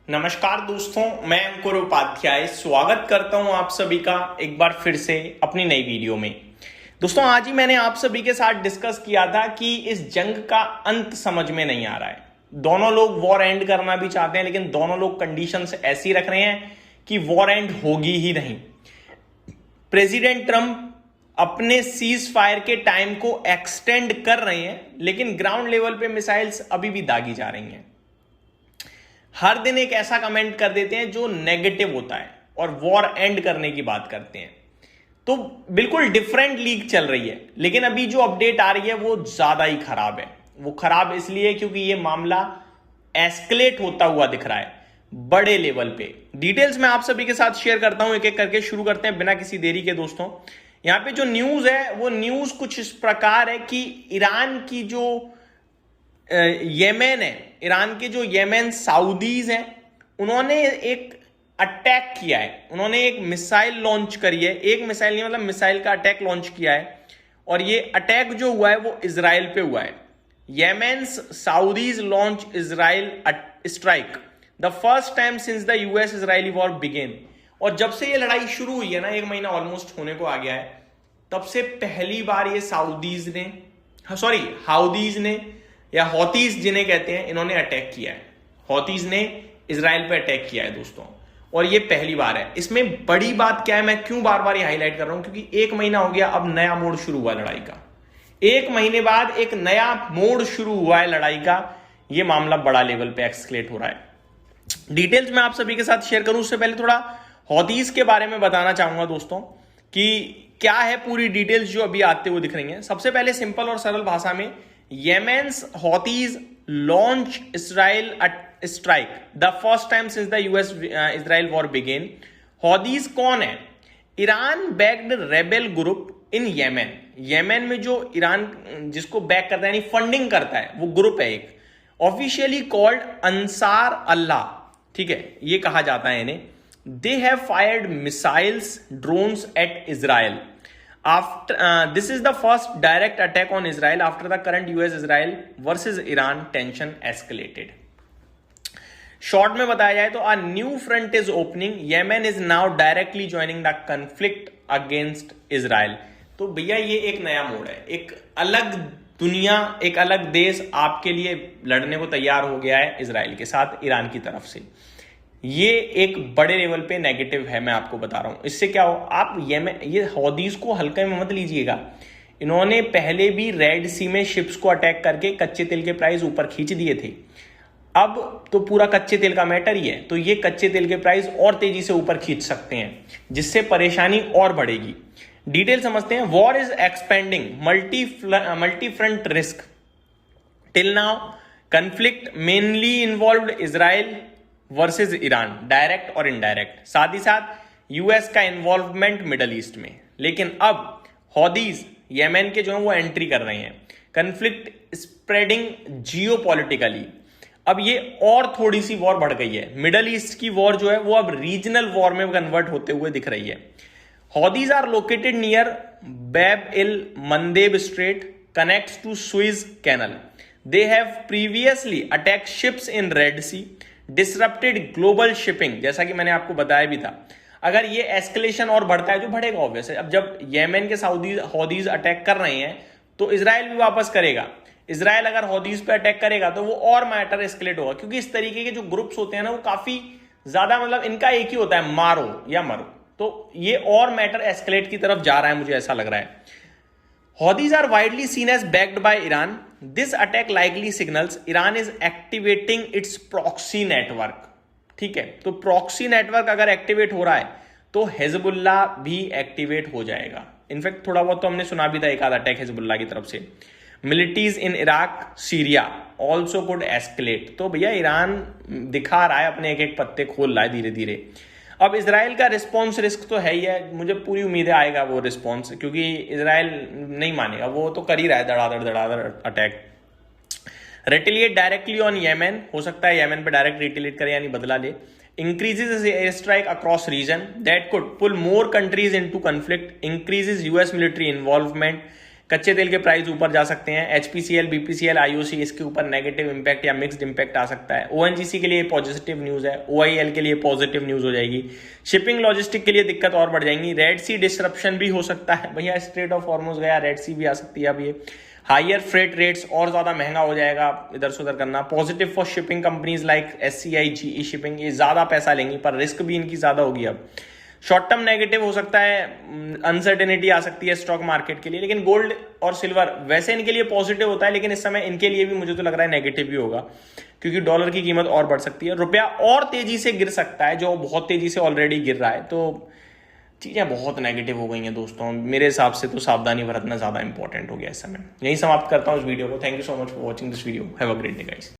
नमस्कार दोस्तों, मैं अंकुर उपाध्याय स्वागत करता हूं आप सभी का एक बार फिर से अपनी नई वीडियो में। दोस्तों, आज ही मैंने आप सभी के साथ डिस्कस किया था कि इस जंग का अंत समझ में नहीं आ रहा है। दोनों लोग वॉर एंड करना भी चाहते हैं, लेकिन दोनों लोग कंडीशंस ऐसी रख रहे हैं कि वॉर एंड होगी ही नहीं। प्रेसिडेंट ट्रंप अपने सीज फायर के टाइम को एक्सटेंड कर रहे हैं, लेकिन ग्राउंड लेवल पे मिसाइल्स अभी भी दागी जा रही हैं। हर दिन एक ऐसा कमेंट कर देते हैं जो नेगेटिव होता है और वॉर एंड करने की बात करते हैं। तो बिल्कुल डिफरेंट लीग चल रही है, लेकिन अभी जो अपडेट आ रही है वो ज्यादा ही खराब है। वो खराब इसलिए क्योंकि ये मामला एस्केलेट होता हुआ दिख रहा है बड़े लेवल पे। डिटेल्स मैं आप सभी के साथ शेयर करता हूं, एक एक करके शुरू करते हैं बिना किसी देरी के। दोस्तों, यहां पे जो न्यूज है वो न्यूज कुछ इस प्रकार है कि ईरान की जो येमेन है, ईरान के जो येमेन सऊदीज हैं, उन्होंने एक अटैक किया है। उन्होंने एक मिसाइल लॉन्च करी है। एक मिसाइल नहीं, मतलब मिसाइल का अटैक लॉन्च किया है, और ये अटैक जो हुआ है वो इजराइल पे हुआ है। Yemen Houthis launch Israel strike the first time since the US Israeli war began. और जब से ये लड़ाई शुरू हुई है ना, एक महीना ऑलमोस्ट होने को आ गया है, तब से पहली बार ये हाउदीज ने या हौतीज जिन्हें कहते हैं, इन्होंने अटैक किया है। हौतीज ने इजराइल पे अटैक किया है दोस्तों, और ये पहली बार है। इसमें बड़ी बात क्या है, मैं क्यों बार बार ये हाईलाइट कर रहा हूं, क्योंकि एक महीना हो गया, अब नया मोड़ शुरू हुआ लड़ाई का। एक महीने बाद एक नया मोड़ शुरू हुआ है लड़ाई का। ये मामला बड़ा लेवल पे एक्सकेलेट हो रहा है। डिटेल्स मैं आप सभी के साथ शेयर करूं, उससे पहले थोड़ा हौतीज के बारे में बताना चाहूंगा दोस्तों कि क्या है पूरी डिटेल्स जो अभी आते हुए दिख रही हैं। सबसे पहले सिंपल और सरल भाषा में, Yemen's Houthis launch Israel strike the first time since the US Israel war begin. Houthis कौन है? Iran backed rebel group in Yemen. Yemen में जो ईरान जिसको बैक करता है, यानी फंडिंग करता है, वो ग्रुप है एक, ऑफिशियली कॉल्ड अंसार अल्लाह। ठीक है, ये कहा जाता है इन्हें। They have fired missiles drones at Israel after this is the first direct attack on Israel after the current US Israel versus Iran tension escalated. Short में बताया जाए तो a new front is opening. Yemen is now directly joining the conflict against Israel. तो भैया ये एक नया मोड़ है, एक अलग दुनिया, एक अलग देश आपके लिए लड़ने को तैयार हो गया है इजराइल के साथ, ईरान की तरफ से। ये एक बड़े लेवल पे नेगेटिव है, मैं आपको बता रहा हूं। इससे क्या हो, आप ये हौदीज को हल्के में मत लीजिएगा। इन्होंने पहले भी रेड सी में शिप्स को अटैक करके कच्चे तेल के प्राइस ऊपर खींच दिए थे। अब तो पूरा कच्चे तेल का मैटर ही है, तो ये कच्चे तेल के प्राइस और तेजी से ऊपर खींच सकते हैं, जिससे परेशानी और बढ़ेगी। डिटेल समझते हैं। War is expanding, multi front risk. Till now conflict mainly involved Israel versus Iran, direct और इनडायरेक्ट, साथ ही साथ यूएस का इन्वॉल्वमेंट मिडल ईस्ट में। लेकिन अब हौदीज येमेन के जो है वो एंट्री कर रहे हैं। Conflict spreading geopolitically. अब ये और थोड़ी सी वॉर बढ़ गई है। मिडल ईस्ट की वॉर जो है वो अब रीजनल वॉर में कन्वर्ट होते हुए दिख रही है। Houthis are located near Bab el Mandeb Strait, connects to Suez Canal. They have previously attacked ships in Red Sea, disrupted global shipping, जैसा कि मैंने आपको बताया भी था। अगर ये एस्केलेशन और बढ़ता है, जो बढ़ेगा ऑब्वियस है। अब जब येमेन के हौदीज अटैक कर रहे हैं, तो इजराइल भी वापस करेगा। इजराइल अगर हौदीज पे अटैक करेगा तो वो और मैटर एस्केलेट होगा, क्योंकि इस तरीके के जो ग्रुप्स होते हैं ना, वो काफी ज्यादा, मतलब इनका एक ही होता है, मारो या मरो। तो ये और मैटर एस्केलेट की तरफ जा रहा है, मुझे ऐसा लग रहा है। Houthis are widely seen as backed by Iran. This attack likely signals Iran is activating its proxy network. ठीक है, तो प्रॉक्सी नेटवर्क अगर एक्टिवेट हो रहा है तो हिजबुल्लाह भी एक्टिवेट हो जाएगा। इनफैक्ट थोड़ा बहुत तो हमने सुना भी था, एक आधा अटैक हिजबुल्लाह की तरफ से। Militaries in Iraq, Syria also could escalate. तो भैया ईरान दिखा रहा है, अपने एक एक पत्ते खोल रहा है धीरे धीरे। अब इजराइल का रिस्पॉन्स रिस्क तो है ही है, मुझे पूरी उम्मीद है आएगा वो रिस्पॉन्स, क्योंकि इजराइल नहीं मानेगा, वो तो कर ही रहा है धड़ाधड़ attack. Retaliate directly on Yemen, हो सकता है येमेन पे डायरेक्ट रिटेलिएट करे, यानी बदला ले। Increases air strike across region that could pull more countries into conflict, increases US military involvement, कच्चे तेल के प्राइस ऊपर जा सकते हैं। एचपीसीएल, बीपीसीएल, आईओसी इसके ऊपर नेगेटिव इंपैक्ट या मिक्स्ड इंपैक्ट आ सकता है। ओएनजीसी के लिए पॉजिटिव न्यूज है, ओआईएल के लिए पॉजिटिव न्यूज हो जाएगी। शिपिंग लॉजिस्टिक के लिए दिक्कत और बढ़ जाएंगी। रेड सी डिसरप्शन भी हो सकता है भैया, स्ट्रेट ऑफ हॉर्मुज गया, रेड सी भी आ सकती है। अब ये हायर फ्रेट रेट्स, और ज्यादा महंगा हो जाएगा इधर से उधर करना। Positive for shipping companies like SCI, GE shipping, ये ज्यादा पैसा लेंगी पर रिस्क भी इनकी ज्यादा होगी। अब शॉर्ट टर्म नेगेटिव हो सकता है, अनसर्टेनिटी आ सकती है स्टॉक मार्केट के लिए। लेकिन गोल्ड और सिल्वर वैसे इनके लिए पॉजिटिव होता है, लेकिन इस समय इनके लिए भी मुझे तो लग रहा है नेगेटिव भी होगा, क्योंकि डॉलर की कीमत और बढ़ सकती है। रुपया और तेजी से गिर सकता है, जो बहुत तेजी से ऑलरेडी गिर रहा है। तो चीजें बहुत नेगेटिव हो गई हैं दोस्तों। मेरे हिसाब से तो सावधानी बरतना ज्यादा इंपॉर्टेंट हो गया इस समय। यही समाप्त करता हूं इस वीडियो को। Thank you so much for watching this video. Have a great day guys.